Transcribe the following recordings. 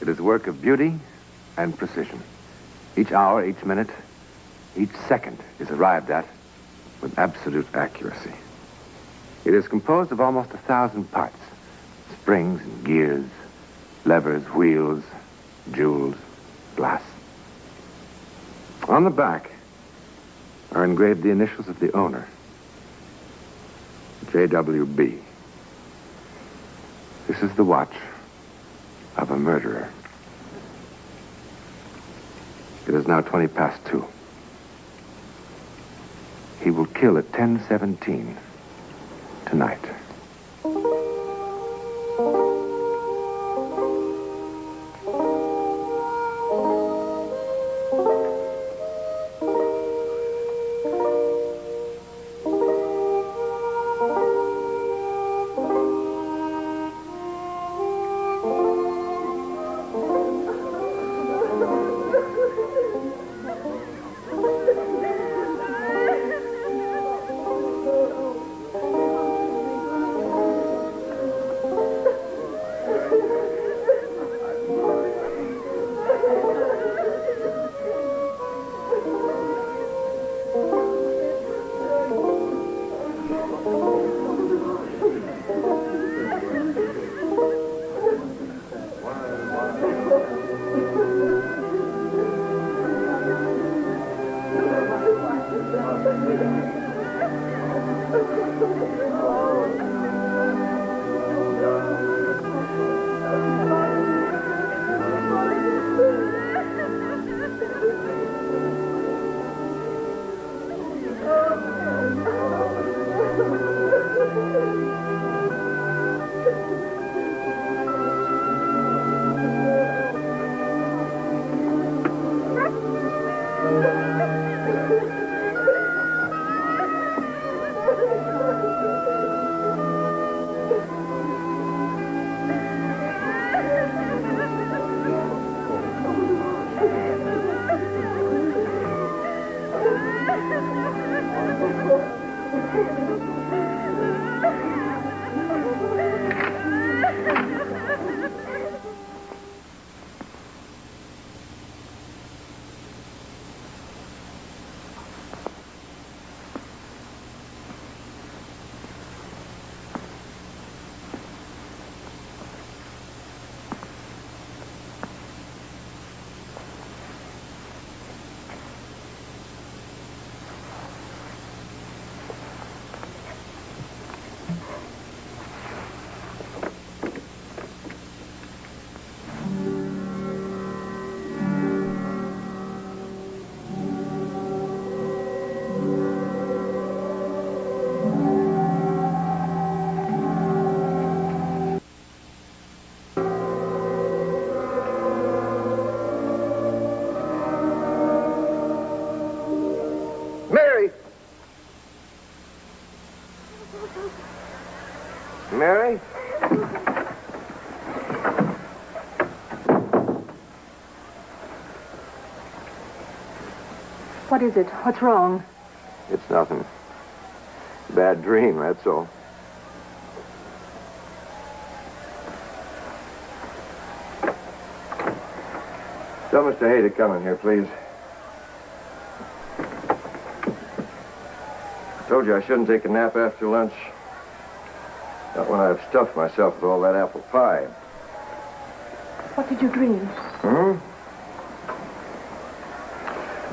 It is a work of beauty and precision. Each hour, each minute, each second is arrived at with absolute accuracy. It is composed of almost 1,000 parts. Springs and gears, levers, wheels, jewels, glass. On the back are engraved the initials of the owner, JWB. This is the watch of a murderer. It is now 2:20. He will kill at 10:17 tonight. Mary? What is it? What's wrong? It's nothing. Bad dream, that's all. Tell Mr. Hay to come in here, please. I told you I shouldn't take a nap after lunch. Not when I've stuffed myself with all that apple pie. What did you dream? Well,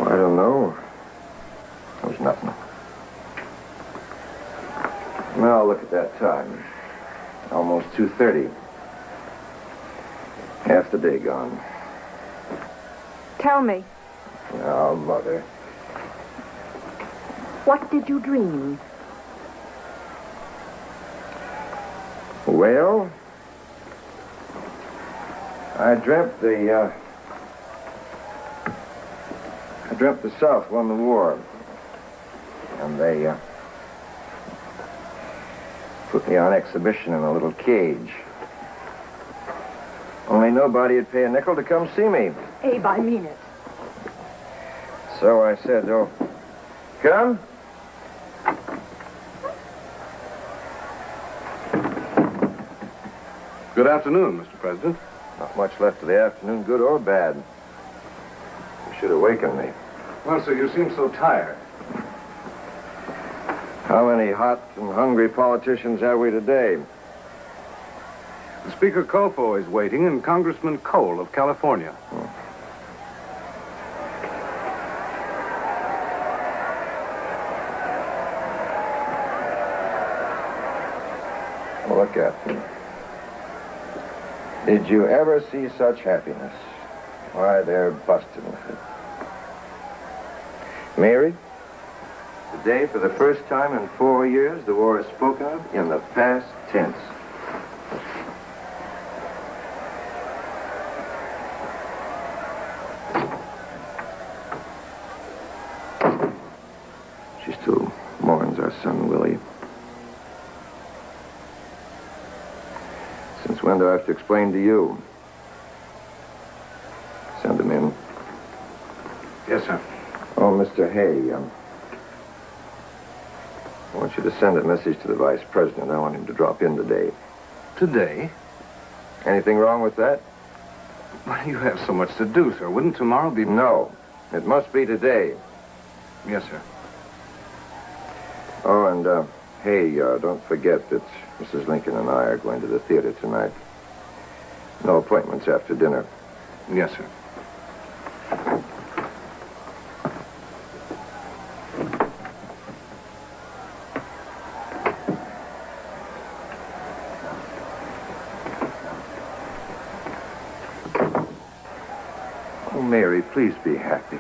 I don't know. It was nothing. Now, look at that time. Almost 2:30. Half the day gone. Tell me. Oh, Mother. What did you dream? Well, I dreamt the South won the war. And they put me on exhibition in a little cage. Only nobody would pay a nickel to come see me. Abe, I mean it. So I said, oh, come. Good afternoon, Mr. President. Not much left of the afternoon, good or bad. You should awaken me. Well, sir, you seem so tired. How many hot and hungry politicians have we today? Speaker Colpo is waiting, and Congressman Cole of California. Look at me. Did you ever see such happiness? Why, they're busting with it. Married? Today, for the first time in 4 years, the war is spoken of in the past tense. She still mourns our son, Willie. Since when do I have to explain to you? Send him in. Yes, sir. Oh, Mr. Hay, I want you to send a message to the Vice President. I want him to drop in today. Today? Anything wrong with that? Well, you have so much to do, sir. Wouldn't tomorrow be... No. It must be today. Yes, sir. Oh, and, hey, don't forget that Mrs. Lincoln and I are going to the theater tonight. No appointments after dinner. Yes, sir. Oh, Mary, please be happy.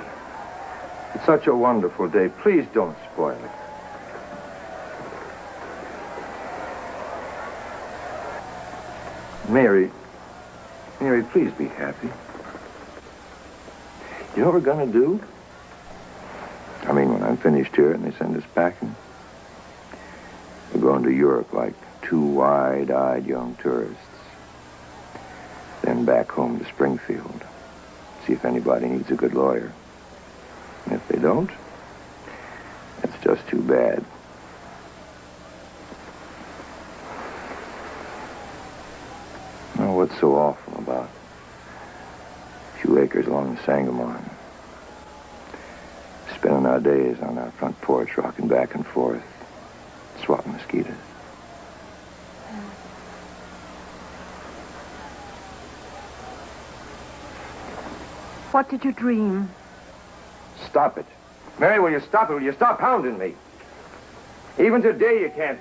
It's such a wonderful day. Please don't spoil it. Mary, please be happy. You know what we're gonna do? I mean, when I'm finished here and they send us packing, we're going to Europe like two wide-eyed young tourists. Then back home to Springfield. See if anybody needs a good lawyer. And if they don't, that's just too bad. Oh, what's so awful about a few acres along the Sangamon? Spending our days on our front porch, rocking back and forth, swatting mosquitoes. What did you dream? Stop it. Mary, will you stop it? Will you stop hounding me? Even today you can't.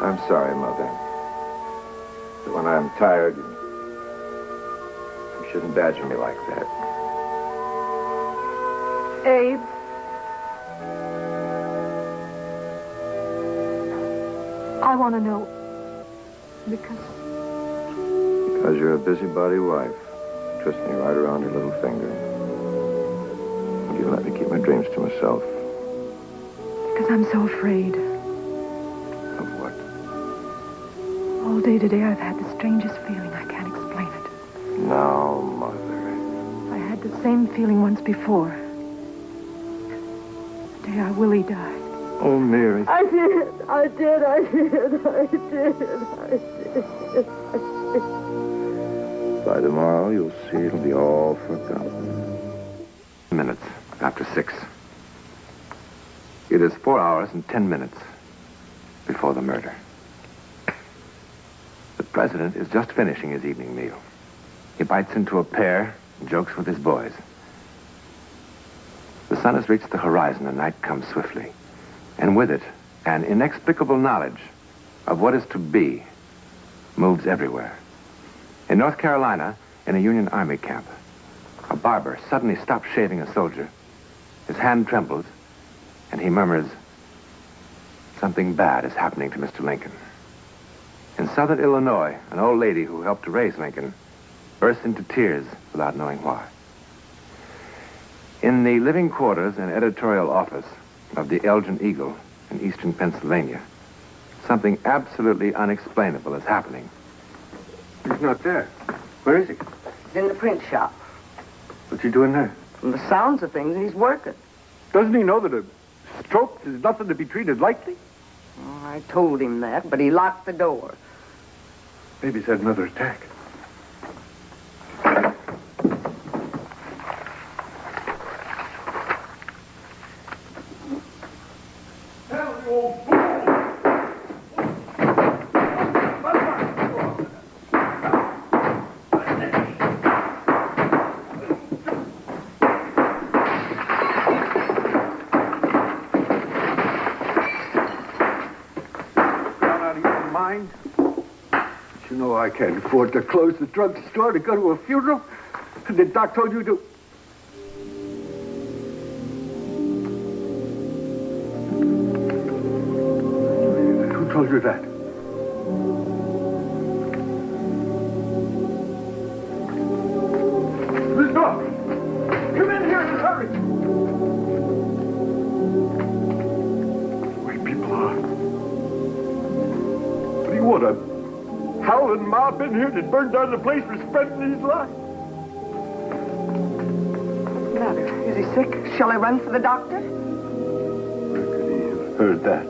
I'm sorry, Mother. But when I'm tired, you shouldn't badger me like that. Abe. I want to know. Because you're a busybody wife. Twist me right around her little finger. Will you let me keep my dreams to myself? Because I'm so afraid. Of what? All day today I've had the strangest feeling. I can't explain it. Now, Mother. I had the same feeling once before. The day our Willie died. Oh, Mary. I did. By tomorrow, you'll see it'll be all forgotten. Minutes after 6. It is 4 hours and 10 minutes before the murder. The president is just finishing his evening meal. He bites into a pear and jokes with his boys. The sun has reached the horizon and night comes swiftly. And with it, an inexplicable knowledge of what is to be moves everywhere. In North Carolina, in a Union Army camp, a barber suddenly stops shaving a soldier. His hand trembles, and he murmurs, "Something bad is happening to Mr. Lincoln." In southern Illinois, an old lady who helped to raise Lincoln bursts into tears without knowing why. In the living quarters and editorial office of the Elgin Eagle in eastern Pennsylvania, something absolutely unexplainable is happening. He's not there. Where is he? He's in the print shop. What's he doing there? From the sounds of things, he's working. Doesn't he know that a stroke is nothing to be treated lightly? Oh, I told him that, but he locked the door. Maybe he's had another attack. I can't afford to close the drugstore to go to a funeral. And the doc told you to... Who told you that? Miss Doc! Come in here and hurry! The way people are. What do you want? A howling mob in here that burned down the place for spreading these lies? Matter? Is he sick? Shall I run for the doctor? Where could he have heard that?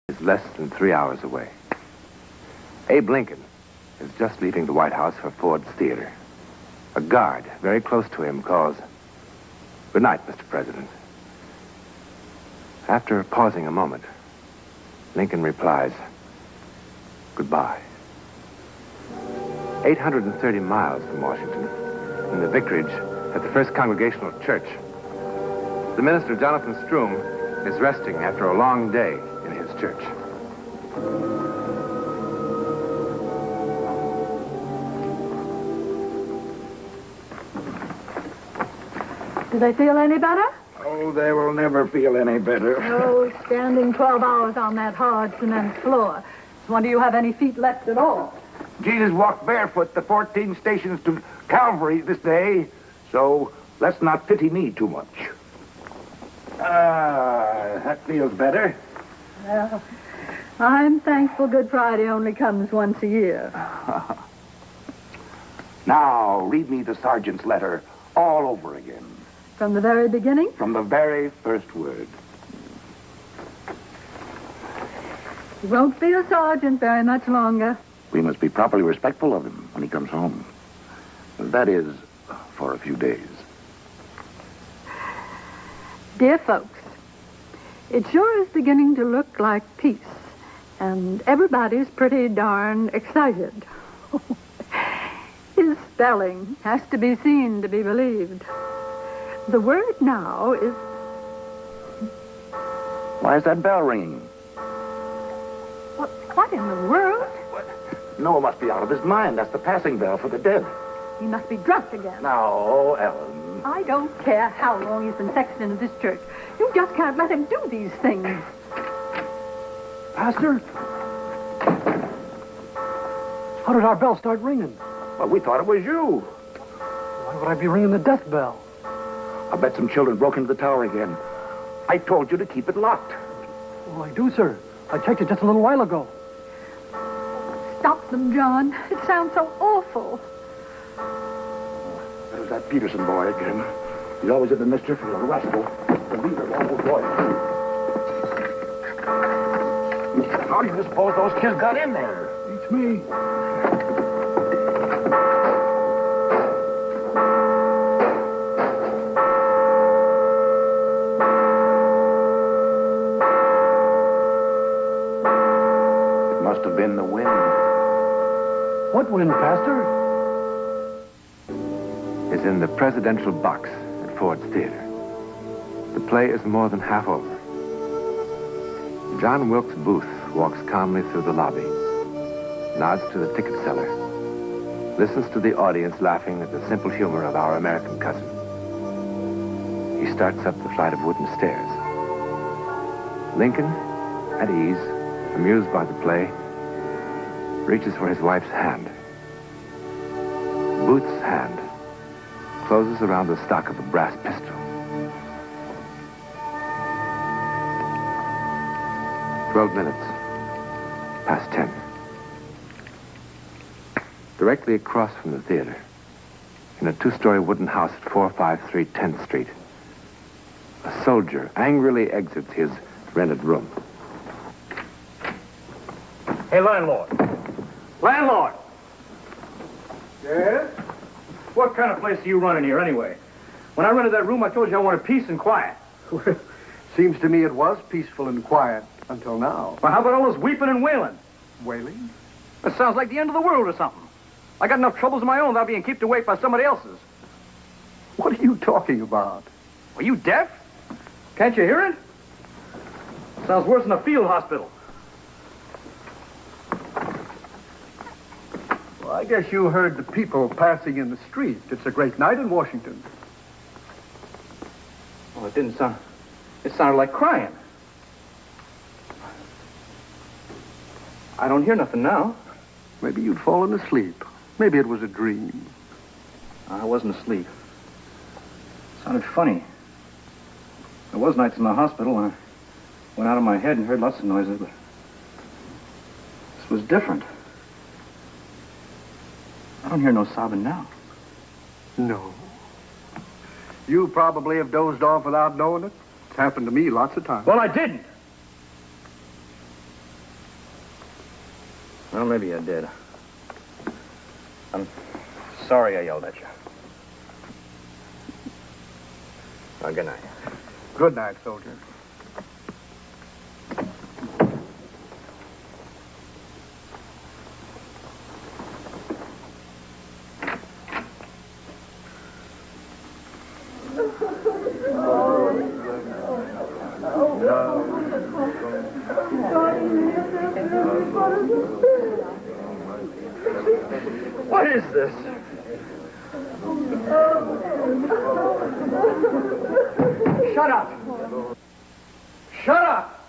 Is less than 3 hours away. Abe Lincoln is just leaving the White House for Ford's Theater. A guard very close to him calls, "Good night, Mr. President." After pausing a moment, Lincoln replies, "Goodbye." 830 miles from Washington, in the vicarage at the First Congregational Church, the minister, Jonathan Stroom, is resting after a long day in his church. Do they feel any better? Oh, they will never feel any better. Oh, standing 12 hours on that hard cement floor. Wonder you have any feet left at all. Jesus walked barefoot the 14 stations to Calvary this day, so let's not pity me too much. That feels better. Well, I'm thankful Good Friday only comes once a year. Now, read me the sergeant's letter all over again. From the very beginning? From the very first word. He won't be a sergeant very much longer. We must be properly respectful of him when he comes home. That is, for a few days. Dear folks, it sure is beginning to look like peace, and everybody's pretty darn excited. His spelling has to be seen to be believed. The word now is... Why is that bell ringing? What in the world? Noah must be out of his mind. That's the passing bell for the dead. He must be drunk again. Now, Ellen. I don't care how long he's been sexed into this church. You just can't let him do these things. Pastor? How did our bell start ringing? Well, we thought it was you. Why would I be ringing the death bell? I bet some children broke into the tower again. I told you to keep it locked. Oh, I do, sir. I checked it just a little while ago. Stop them, John. It sounds so awful. There's that Peterson boy again. He's always in the mischief. He's a rascal. The leader of all those boys. How do you suppose those kids got in there? Beats me. What wind, Pastor? Is in the presidential box at Ford's Theater. The play is more than half over. John Wilkes Booth walks calmly through the lobby, nods to the ticket seller, listens to the audience laughing at the simple humor of our American cousin. He starts up the flight of wooden stairs. Lincoln, at ease, amused by the play, reaches for his wife's hand. Booth's hand closes around the stock of a brass pistol. 12 minutes past 10. Directly across from the theater, in a two-story wooden house at 453 10th Street, a soldier angrily exits his rented room. Hey, landlord. Landlord! Yes? What kind of place are you running here, anyway? When I rented that room, I told you I wanted peace and quiet. Seems to me it was peaceful and quiet until now. Well, how about all this weeping and wailing? Wailing? That sounds like the end of the world or something. I got enough troubles of my own without being kept awake by somebody else's. What are you talking about? Are you deaf? Can't you hear it? Sounds worse than a field hospital. Well, I guess you heard the people passing in the street. It's a great night in Washington. Well, it didn't sound... It sounded like crying. I don't hear nothing now. Maybe you'd fallen asleep. Maybe it was a dream. I wasn't asleep. It sounded funny. There was nights in the hospital when I went out of my head and heard lots of noises, but this was different. I don't hear no sobbing now. No. You probably have dozed off without knowing it. It's happened to me lots of times. Well, I didn't. Well, maybe I did. I'm sorry I yelled at you. Well, good night. Good night, soldier. What is this? Shut up! Shut up!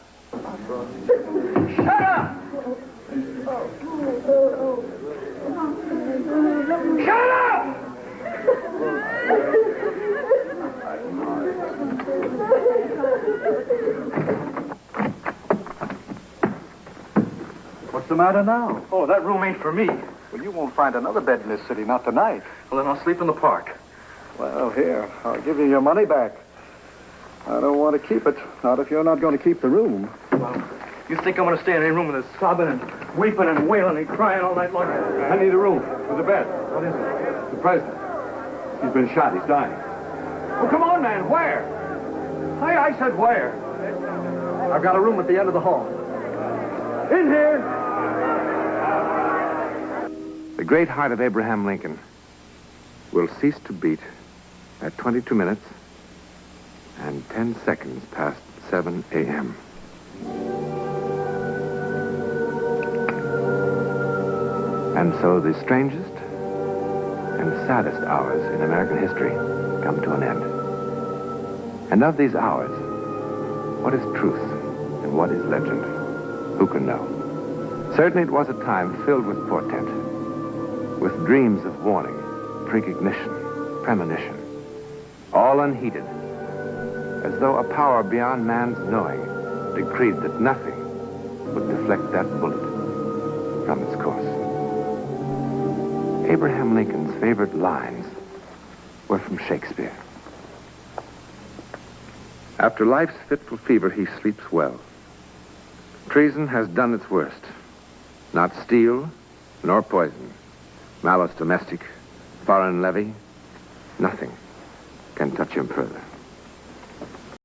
Shut up! Shut up! What's the matter now? Oh, that room ain't for me. Well, you won't find another bed in this city, not tonight. Well, then I'll sleep in the park. Well, here, I'll give you your money back. I don't want to keep it, not if you're not going to keep the room. Well, you think I'm going to stay in any room with this sobbing and weeping and wailing and crying all night long? I need a room with a bed. What is it? The president. He's been shot. He's dying. Well, come on, man. Where? I said where? I've got a room at the end of the hall. In here. The great heart of Abraham Lincoln will cease to beat at 22 minutes and 10 seconds past 7 a.m. And so the strangest and saddest hours in American history come to an end. And of these hours, what is truth and what is legend? Who can know? Certainly it was a time filled with portent, with dreams of warning, precognition, premonition, all unheeded, as though a power beyond man's knowing decreed that nothing would deflect that bullet from its course. Abraham Lincoln's favorite lines were from Shakespeare. After life's fitful fever, he sleeps well. Treason has done its worst. Not steel, nor poison, malice domestic, foreign levy, nothing can touch him further.